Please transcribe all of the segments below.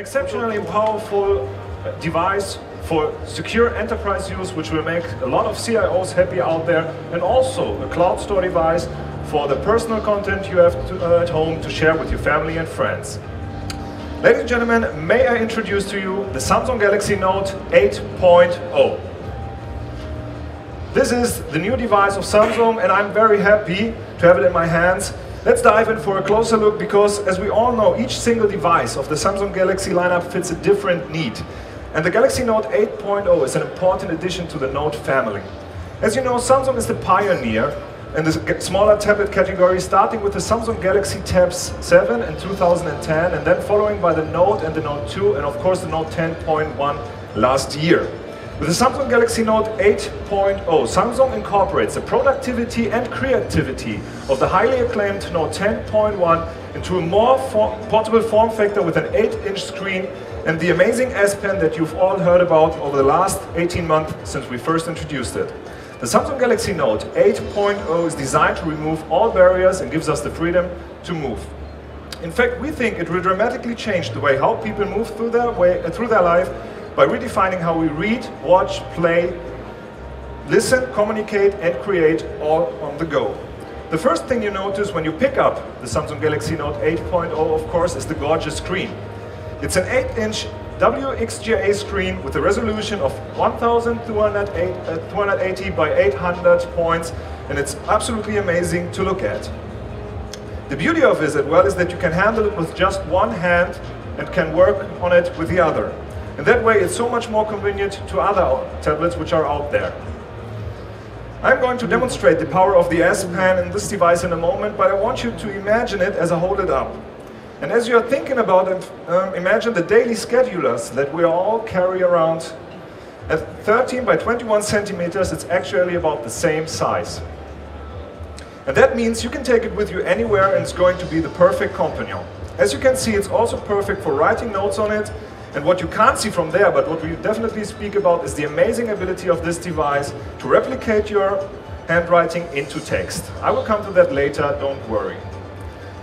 exceptionally powerful device for secure enterprise use, which will make a lot of CIOs happy out there, and also a cloud store device for the personal content you have at home to share with your family and friends. Ladies and gentlemen, may I introduce to you the Samsung Galaxy Note 8.0. This is the new device of Samsung, and I'm very happy to have it in my hands. Let's dive in for a closer look, because as we all know, each single device of the Samsung Galaxy lineup fits a different need. And the Galaxy Note 8.0 is an important addition to the Note family. As you know, Samsung is the pioneer in the smaller tablet category, starting with the Samsung Galaxy Tabs 7 in 2010, and then following by the Note and the Note 2, and of course the Note 10.1 last year. With the Samsung Galaxy Note 8.0, Samsung incorporates the productivity and creativity of the highly acclaimed Note 10.1 into a more portable form factor with an 8-inch screen and the amazing S Pen that you've all heard about over the last 18 months since we first introduced it. The Samsung Galaxy Note 8.0 is designed to remove all barriers and gives us the freedom to move. In fact, we think it will dramatically change the way how people move through their life by redefining how we read, watch, play, listen, communicate, and create all on the go. The first thing you notice when you pick up the Samsung Galaxy Note 8.0, of course, is the gorgeous screen. It's an 8-inch WXGA screen with a resolution of 1280 by 800 points, and it's absolutely amazing to look at. The beauty of it as well is that you can handle it with just one hand and can work on it with the other. And that way it's so much more convenient to other tablets which are out there. I'm going to demonstrate the power of the S Pen in this device in a moment, but I want you to imagine it as I hold it up. And as you are thinking about it, imagine the daily schedulers that we all carry around. At 13 by 21 centimeters, it's actually about the same size. And that means you can take it with you anywhere, and it's going to be the perfect companion. As you can see, it's also perfect for writing notes on it. And what you can't see from there, but what we definitely speak about, is the amazing ability of this device to replicate your handwriting into text. I will come to that later, don't worry.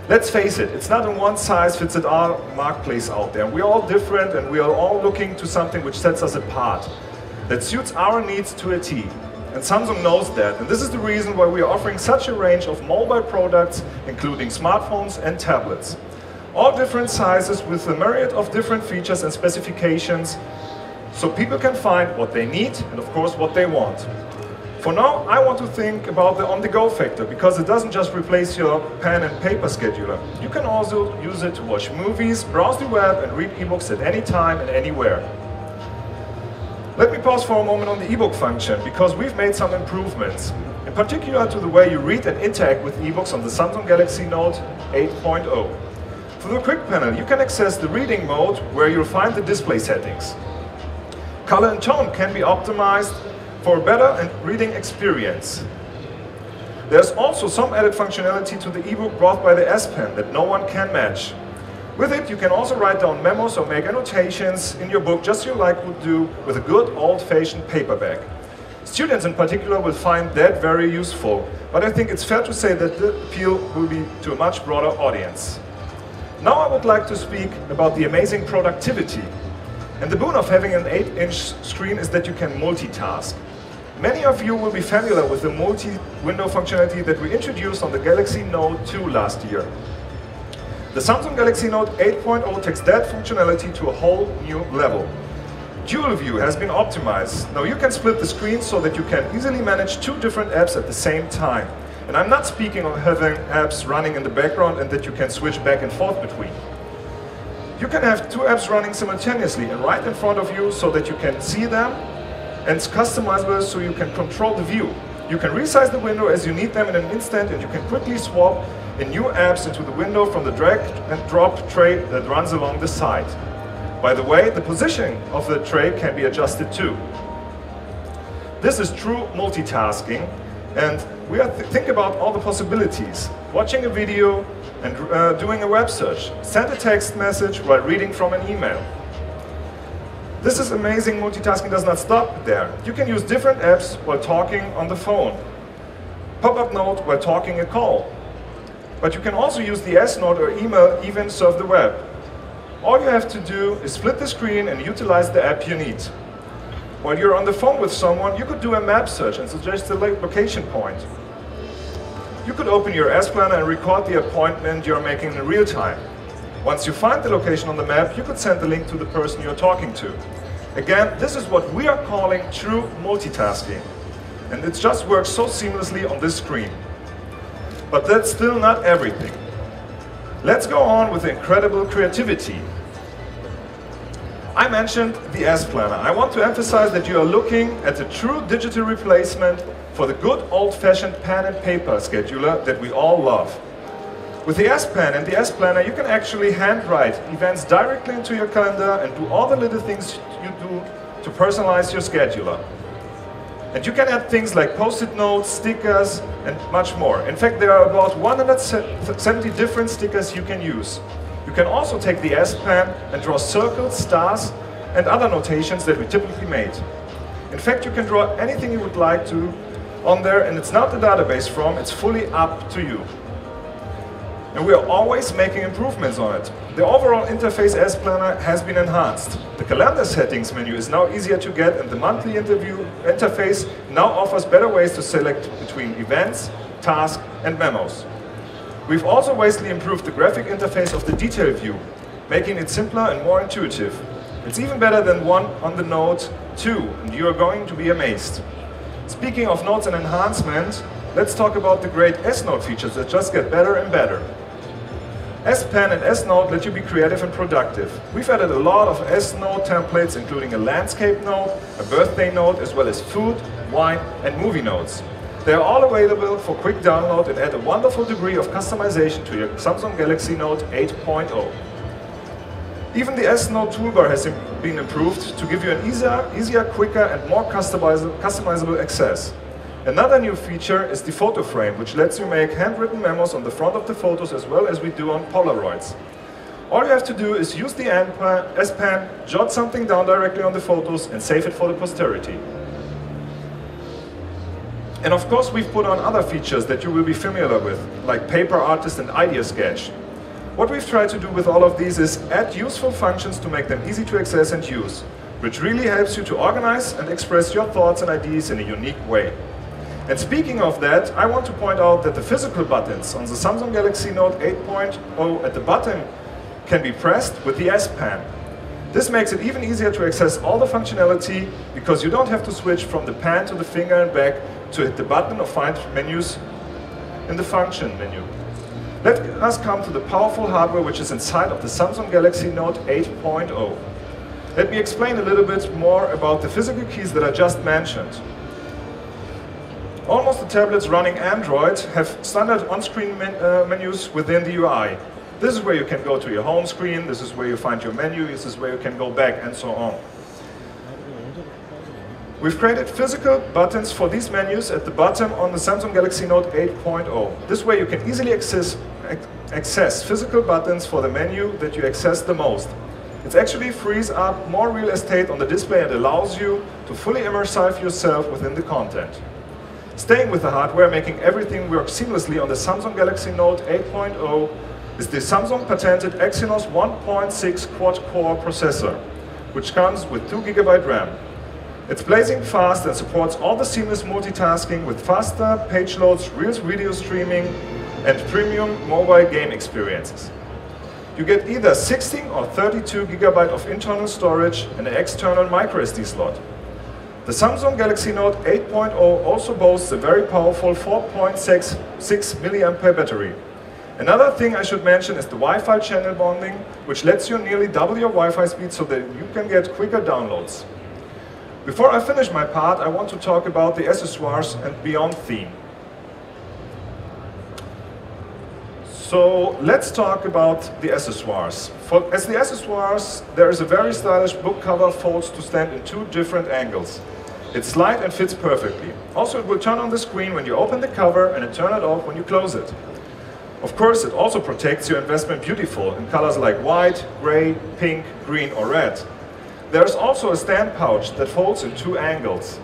Let's face it, it's not a one-size-fits-all marketplace out there. We're all different, and we are all looking to something which sets us apart, that suits our needs to a T. And Samsung knows that, and this is the reason why we are offering such a range of mobile products, including smartphones and tablets. All different sizes with a myriad of different features and specifications, so people can find what they need and of course what they want. For now, I want to think about the on-the-go factor, because it doesn't just replace your pen and paper scheduler. You can also use it to watch movies, browse the web, and read ebooks at any time and anywhere. Let me pause for a moment on the ebook function, because we've made some improvements, in particular to the way you read and interact with ebooks on the Samsung Galaxy Note 8.0. Through the quick panel, you can access the reading mode, where you'll find the display settings. Color and tone can be optimized for a better reading experience. There's also some added functionality to the ebook brought by the S Pen that no one can match. With it, you can also write down memos or make annotations in your book, just like you would do with a good old-fashioned paperback. Students in particular will find that very useful, but I think it's fair to say that the appeal will be to a much broader audience. Now I would like to speak about the amazing productivity. And the boon of having an 8-inch screen is that you can multitask. Many of you will be familiar with the multi-window functionality that we introduced on the Galaxy Note 2 last year. The Samsung Galaxy Note 8.0 takes that functionality to a whole new level. Dual View has been optimized. Now you can split the screen so that you can easily manage two different apps at the same time. And I'm not speaking of having apps running in the background and that you can switch back and forth between. You can have two apps running simultaneously and right in front of you, so that you can see them, and it's customizable so you can control the view. You can resize the window as you need them in an instant, and you can quickly swap in new apps into the window from the drag and drop tray that runs along the side. By the way, the positioning of the tray can be adjusted too. This is true multitasking, and we have to think about all the possibilities. Watching a video and doing a web search. Send a text message while reading from an email. This is amazing. Multitasking does not stop there. You can use different apps while talking on the phone. Pop-up note while talking a call. But you can also use the S Note or email, even surf the web. All you have to do is split the screen and utilize the app you need. While you're on the phone with someone, you could do a map search and suggest a location point. You could open your S Planner and record the appointment you're making in real time. Once you find the location on the map, you could send the link to the person you're talking to. Again, this is what we are calling true multitasking. And it just works so seamlessly on this screen. But that's still not everything. Let's go on with incredible creativity. I mentioned the S Planner. I want to emphasize that you are looking at a true digital replacement for the good old-fashioned pen and paper scheduler that we all love. With the S Pen and the S Planner, you can actually handwrite events directly into your calendar and do all the little things you do to personalize your scheduler. And you can add things like post-it notes, stickers, and much more. In fact, there are about 170 different stickers you can use. You can also take the S Pen and draw circles, stars, and other notations that we typically made. In fact, you can draw anything you would like to on there, and it's not the database from, it's fully up to you. And we are always making improvements on it. The overall interface S Planner has been enhanced. The calendar settings menu is now easier to get, and the monthly interface now offers better ways to select between events, tasks, and memos. We've also vastly improved the graphic interface of the detail view, making it simpler and more intuitive. It's even better than one on the Note 2, and you are going to be amazed. Speaking of notes and enhancement, let's talk about the great S-Note features that just get better and better. S-Pen and S-Note let you be creative and productive. We've added a lot of S-Note templates, including a landscape note, a birthday note, as well as food, wine, and movie notes. They are all available for quick download and add a wonderful degree of customization to your Samsung Galaxy Note 8.0. Even the S-Note toolbar has been improved to give you an easier, quicker, and more customizable access. Another new feature is the photo frame, which lets you make handwritten memos on the front of the photos as well as we do on Polaroids. All you have to do is use the S Pen, jot something down directly on the photos, and save it for the posterity. And of course, we've put on other features that you will be familiar with, like Paper Artist and Idea Sketch. What we've tried to do with all of these is add useful functions to make them easy to access and use, which really helps you to organize and express your thoughts and ideas in a unique way. And speaking of that, I want to point out that the physical buttons on the Samsung Galaxy Note 8.0 at the bottom can be pressed with the S Pen. This makes it even easier to access all the functionality because you don't have to switch from the pen to the finger and back to hit the button or find menus in the function menu. Let us come to the powerful hardware which is inside of the Samsung Galaxy Note 8.0. Let me explain a little bit more about the physical keys that I just mentioned. Almost the tablets running Android have standard on-screen menus within the UI. This is where you can go to your home screen, this is where you find your menu, this is where you can go back, and so on. We've created physical buttons for these menus at the bottom on the Samsung Galaxy Note 8.0. This way you can easily access physical buttons for the menu that you access the most. It actually frees up more real estate on the display and allows you to fully immerse yourself within the content. Staying with the hardware, making everything work seamlessly on the Samsung Galaxy Note 8.0 is the Samsung patented Exynos 1.6 quad-core processor, which comes with 2 GB RAM. It's blazing fast and supports all the seamless multitasking with faster page loads, real video streaming, and premium mobile game experiences. You get either 16 or 32 GB of internal storage and an external microSD slot. The Samsung Galaxy Note 8.0 also boasts a very powerful 4.66 mAh battery. Another thing I should mention is the Wi-Fi channel bonding, which lets you nearly double your Wi-Fi speed so that you can get quicker downloads. Before I finish my part, I want to talk about the accessoires and beyond theme. So let's talk about the accessoires. As the accessoires, there is a very stylish book cover folds to stand in 2 different angles. It's light and fits perfectly. Also, it will turn on the screen when you open the cover and it turn it off when you close it. Of course, it also protects your investment beautiful in colors like white, gray, pink, green or red. There's also a stand pouch that folds in 2 angles.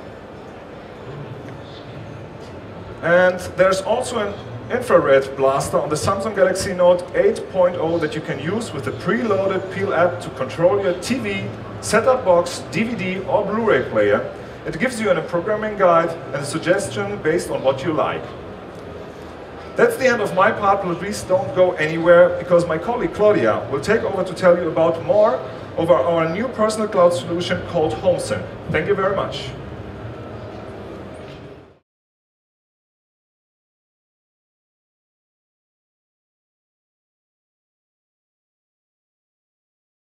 And there's also an infrared blaster on the Samsung Galaxy Note 8.0 that you can use with the preloaded Peel app to control your TV, set-top box, DVD or Blu-ray player. It gives you a programming guide and a suggestion based on what you like. That's the end of my part, but please don't go anywhere because my colleague Claudia will take over to tell you about more over our new personal cloud solution called HomeSyn. Thank you very much.